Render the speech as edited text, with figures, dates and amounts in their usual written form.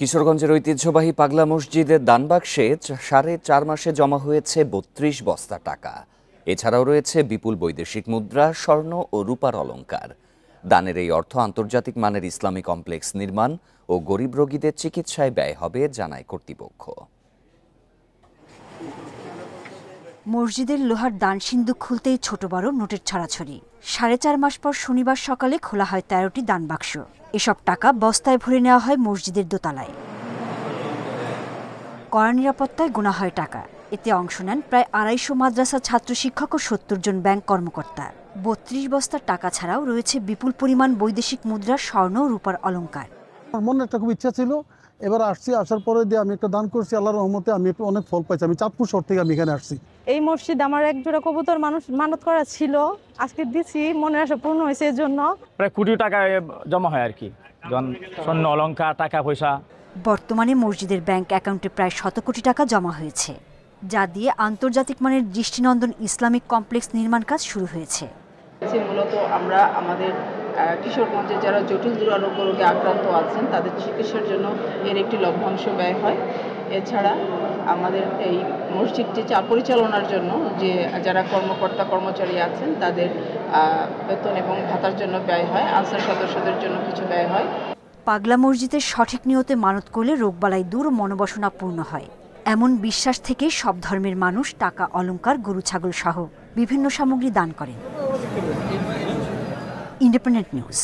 কিশোরগঞ্জের ঐতিহ্যবাহী পাগলা মসজিদের দানবাক্সে 4.5 মাসে জমা হয়েছে 32 বস্তা টাকা। এছাড়াও রয়েছে বিপুল বৈদেশিক মুদ্রা, স্বর্ণ ও রূপার অলংকার। দানের এই অর্থ আন্তর্জাতিক মানের ইসলামী কমপ্লেক্স নির্মাণ ও গরিব রোগীদের চিকিৎসায় ব্যয় হবে জানায় কর্তৃপক্ষ। মসজিদের লোহার দান সিন্দুক খুলতেই ছোট বড় নোটের ছড়াছড়ি। 4.5 মাস পর শনিবার সকালে খোলা হয় 13টি দান বাক্স। এসব টাকা বস্তায় ভরে নেওয়া হয় মসজিদের দোতলায়। কড়া নিরাপত্তায় গোনা হয় টাকা। এতে অংশ নেন প্রায় 250 মাদ্রাসা ছাত্র শিক্ষক ও 70 জন ব্যাংক কর্মকর্তা। 32 বস্তার টাকা ছাড়াও রয়েছে বিপুল পরিমাণ বৈদেশিক মুদ্রা, স্বর্ণ ও রূপার অলংকার। আমার মনে একটা খুব ইচ্ছা ছিল, এবার আসার পরে দিয়ে আমি একটা দান করছি, আল্লাহর রহমতে আমি অনেক ফল পাইছি। আমি চাঁদপুর শহর থেকে আমি এখানে আসছি। এই মসজিদ আমার এক জোড়া কবুতর মানত করা ছিল, আজকে দিছি, মনের আশা পূর্ণ হয়েছে। এর জন্য প্রায় কোটি টাকা জমা হয় আর কি, স্বর্ণ অলংকার, টাকা পয়সা। বর্তমানে মসজিদের ব্যাংক অ্যাকাউন্টে প্রায় 100 কোটি টাকা জমা হয়েছে, যা দিয়ে আন্তর্জাতিক মানের দৃষ্টিনন্দন ইসলামিক কমপ্লেক্স নির্মাণ কাজ শুরু হয়েছে। মূলত আমরা আমাদের কিশোরগঞ্জে যারা জটিল দুরারোগ্য রোগে আক্রান্ত আছেন তাদের চিকিৎসার জন্য এর একটি লভ্যাংশ ব্যয় হয়। এছাড়া আমাদের এই মসজিদটি পরিচালনার জন্য যে যারা কর্মকর্তা কর্মচারী আছেন তাদের বেতন এবং ভাতার জন্য ব্যয় হয়। আনসার সদস্যদের জন্য কিছু ব্যয় হয়। পাগলা মসজিদের সঠিক নিয়তে মানত করলে রোগবালাই দূর ও মনোবাসনা পূর্ণ হয়, এমন বিশ্বাস থেকে সব ধর্মের মানুষ টাকা, অলংকার, গরু ছাগল সহ বিভিন্ন সামগ্রী দান করেন। Independent news.